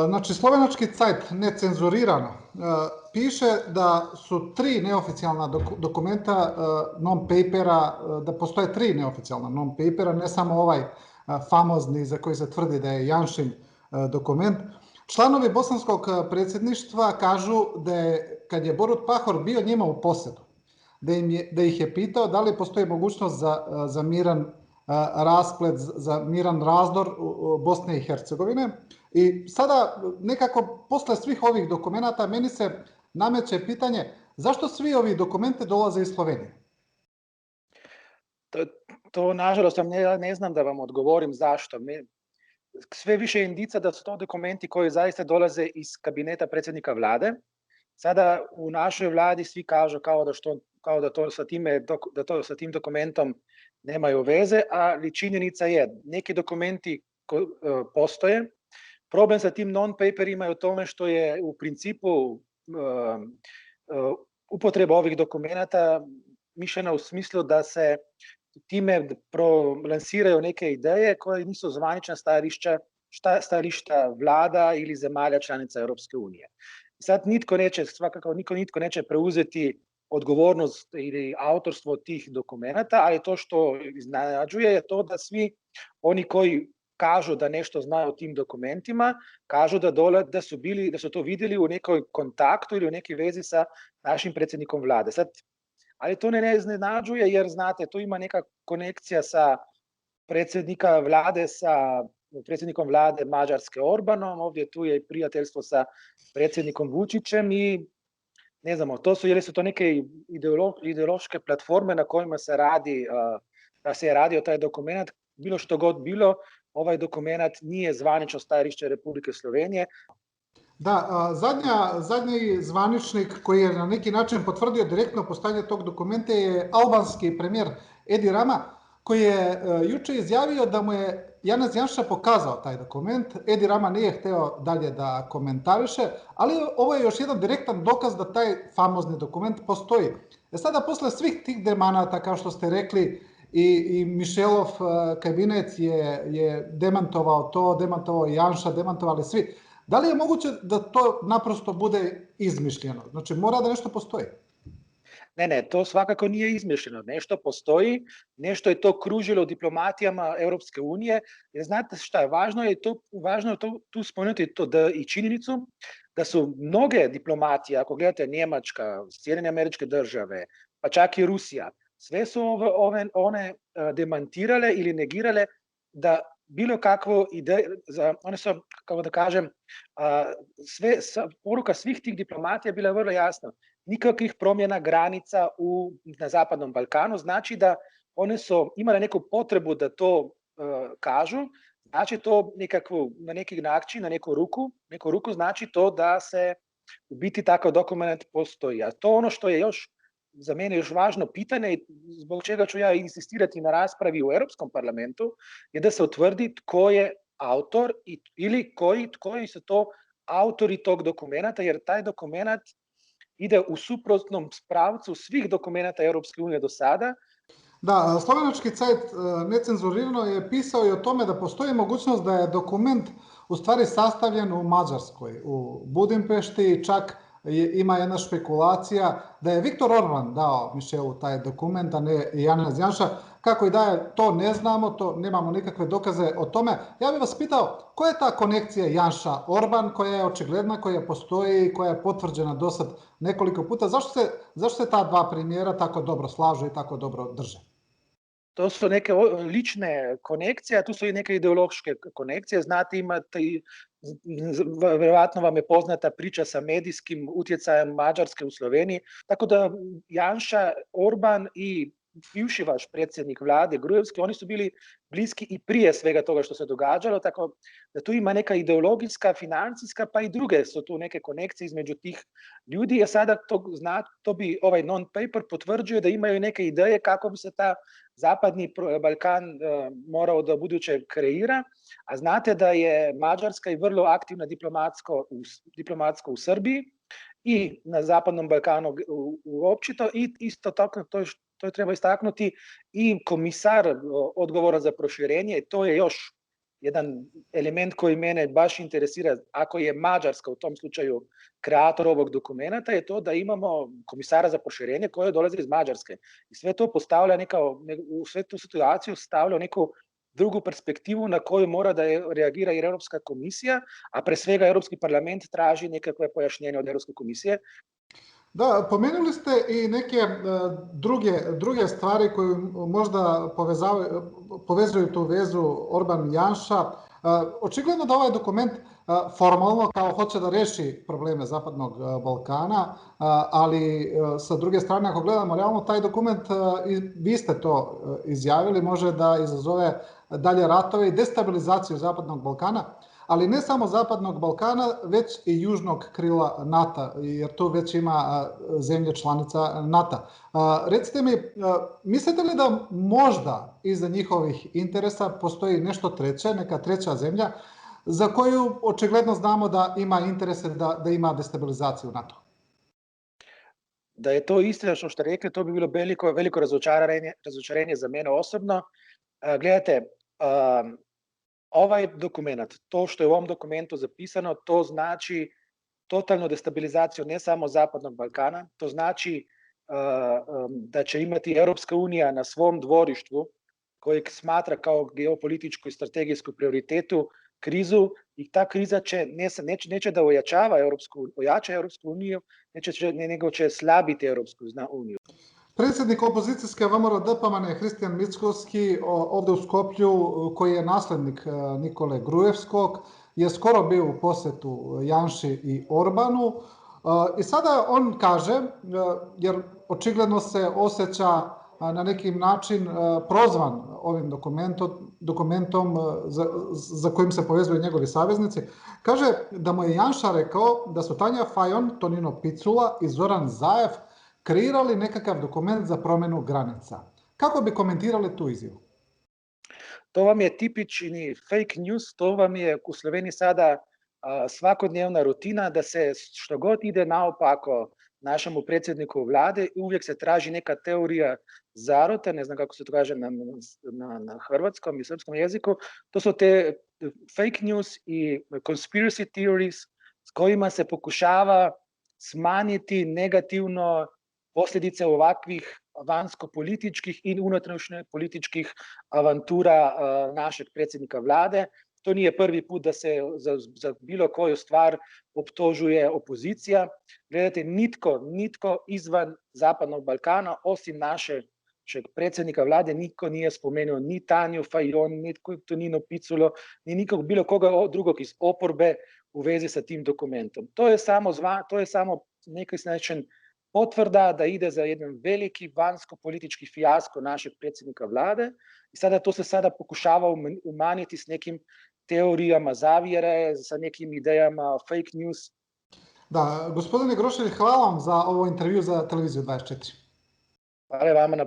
Znači, slovenački cajt, necenzurirano, piše da su tri neoficijalna dokumenta non-papera, da postoje tri neoficijalna non-papera, ne samo ovaj famozni za koji se tvrdi da je Janšin dokument. Članovi bosanskog predsjedništva kažu da je, kad je Borut Pahor bio njima u posjedu, da ih je pitao da li postoji mogućnost za miran rasplet, za miran razdor Bosne i Hercegovine. I sada nekako posle svih ovih dokumenata meni se nameće pitanje zašto svi ovi dokumenti dolaze iz Slovenije? To nažalost ne znam da vam odgovorim zašto. Sve više indica da su to dokumenti koji zaista dolaze iz kabineta predsjednika vlade. Sada u našoj vladi svi kažu kao da to sa tim dokumentom nemaju veze, ali činjenica je, neki dokumenti postoje. Problem sa tim non-paperima je u tome što je u principu upotreba ovih dokumenata mišljena u smislu da se time lansiraju neke ideje koje nisu zvanična stajališta vlada ili zemalja članica Europske unije. Sad nitko neće preuzeti odgovornost ili autorstvo tih dokumenata, ali to što iznenađuje je to da svi oni koji kažu da nešto znaju o tim dokumentima, kažu da su to vidjeli u nekoj kontaktu ili u nekoj vezi sa našim predsjednikom vlade. Sad, ali to ne iznenađuje jer, znate, tu ima neka konekcija sa predsjednikom vlade Mađarske Orbanom, ovdje tu je i prijateljstvo sa predsjednikom Vučićem i ne znamo, ili su to neke ideološke platforme na kojima se radio taj dokument, bilo što god bilo, ovaj dokument nije zvanično stajalište Republike Slovenije. Da, zadnji zvaničnik koji je na neki način potvrdio direktno postojanje tog dokumenta je albanski premijer Edi Rama, koji je juče izjavio da mu je Janez Janša pokazao taj dokument. Edi Rama nije hteo dalje da komentariše, ali ovo je još jedan direktan dokaz da taj famozni dokument postoji. Sada, posle svih tih demanata, kao što ste rekli, i Mišelov kabinet je demantovao to, demantovao Janša, demantovali svi. Da li je moguće da to naprosto bude izmišljeno? Znači, mora da nešto postoji. Ne, to svakako nije izmišljeno. Nešto postoji, nešto je to kružilo diplomatijama Europske unije. Jer znate šta je, važno je tu spomenuti to da i činjenicu da su mnoge diplomatije, ako gledate Njemačka, Sjedinjene Američke Države, pa čak i Rusija, sve su one demantirale ili negirale da bilo kakvo ideje, one su, kako da kažem, poruka svih tih diplomatija je bila vrlo jasna. Nikakvih promjena granica na Zapadnom Balkanu, znači da one su imale neku potrebu da to kažu, znači to na neki način, na neku ruku znači to da se u biti takav dokument postoji. A to ono što je još za mene još važno pitanje, zbog čega ću ja insistirati na raspravi u Europskom parlamentu, je da se utvrdi tko je autor ili koji su to autori tog dokumenta, jer taj dokument ide u suprotnom pravcu svih dokumenata Europske unije do sada. Da, slovenački cajt necenzurirano je pisao i o tome da postoji mogućnost da je dokument u stvari sastavljen u Mađarskoj, u Budimpešti, čak ima jedna špekulacija da je Viktor Orban dao Mišelu taj dokument, a ne Janez Janša. Kako i da je, to ne znamo, nemamo nikakve dokaze o tome. Ja bih vas pitao, koja je ta konekcija Janša-Orban, koja je očigledna, koja postoji, koja je potvrđena do sad nekoliko puta? Zašto se ta dva premijera tako dobro slažu i tako dobro drže? To su neke lične konekcije, a tu su i neke ideološke konekcije. Znate, vjerojatno vam je poznata priča sa medijskim utjecajem Mađarske u Sloveniji, tako da Janša, Orban i bivši vaš predsjednik vlade Gruevski, oni su bili bliski i prije svega toga što se događalo, tako da tu ima neka ideologijska, financijska, pa i druge su tu neke konekcije između tih ljudi, a sada to bi ovaj non-paper potvrđuje da imaju neke ideje kako bi se ta Zapadni Balkan morao da buduće kreira, a znate da je Mađarska i vrlo aktivna diplomatsko u Srbiji i na Zapadnom Balkanu uopćito i isto tako to treba istaknuti i komisar odgovora za proširenje, to je još jedan element koji mene baš interesira, ako je Mađarska u tom slučaju kreator ovog dokumenta, je to da imamo komisara za proširenje koji dolazi iz Mađarske. I sve to postavlja u sve tu situaciju stavlja neku drugu perspektivu na koju mora da reagira i Europska komisija, a pre svega Europski parlament traži nekakve pojašnjenje od Europske komisije. Da, pomenuli ste i neke druge stvari koje možda povezuju tu vezu Orban-Janša. Očigledno da ovaj dokument formalno kao hoće da reši probleme Zapadnog Balkana, ali sa druge strane, ako gledamo realno, taj dokument, vi ste to izjavili, može da izazove dalje ratove i destabilizaciju Zapadnog Balkana, ali ne samo Zapadnog Balkana, već i južnog krila NATO, jer tu već ima zemlje članica NATO. Recite mi, mislite li da možda iza njihovih interesa postoji nešto treće, neka treća zemlja, za koju očigledno znamo da ima interese da ima destabilizaciju NATO? Da je to istina što ste rekli, to bi bilo veliko razočarenje za mene osobno. Gledajte, ovaj dokument, to što je u ovom dokumentu zapisano, to znači totalnu destabilizaciju ne samo Zapadnog Balkana, to znači da će imati Europska unija na svom dvorištu, kojeg smatra kao geopolitičku i strategijsku prioritetu, krizu, i ta kriza neće da ojača Europsku uniju, nego će slabiti Europsku uniju. Predsjednik opozicijske VMRO DPMNE Hristijan Mickoski ovdje u Skoplju, koji je naslednik Nikole Grujevskog, je skoro bio u posjetu Janši i Orbanu. I sada on kaže, jer očigledno se osjeća na neki način prozvan ovim dokumentom za kojim se povezuju njegovi saveznici, kaže da mu je Janša rekao da su Tanja Fajon, Tonino Picula i Zoran Zaev kreirali nekakav dokument za promjenu granica. Kako bi komentirali tu izjavu? To vam je tipični fake news, to vam je u Sloveniji sada svakodnevna rutina, da se što god ide naopako našemu predsjedniku vlade, uvijek se traži neka teorija zarote, ne znam kako se to kaže na hrvatskom i srpskom jeziku. To su te fake news i conspiracy theories s kojima se pokušava smanjiti negativno posljedice ovakvih vanjsko-političkih in unutrašnje-političkih avantura našeg predsjednika vlade. To nije prvi put da se za bilo koju stvar optužuje opozicija. Gledajte, nitko izvan Zapadnog Balkana, osim našeg predsjednika vlade, nitko nije spomenuo ni Tanju Fajon, ni Tonino Piculo, ni nikog bilo koga drugog iz oporbe u vezi sa tim dokumentom. To je samo neki način potvrda da ide za jedan veliki vanjsko-politički fijasko našeg predsjednika vlade i to se sada pokušava umanjiti s nekim teorijama zavjere, sa nekim idejama fake news. Da, gospodine Grošelj, hvala vam za ovo intervju za Televiziju 24. Hvala vama na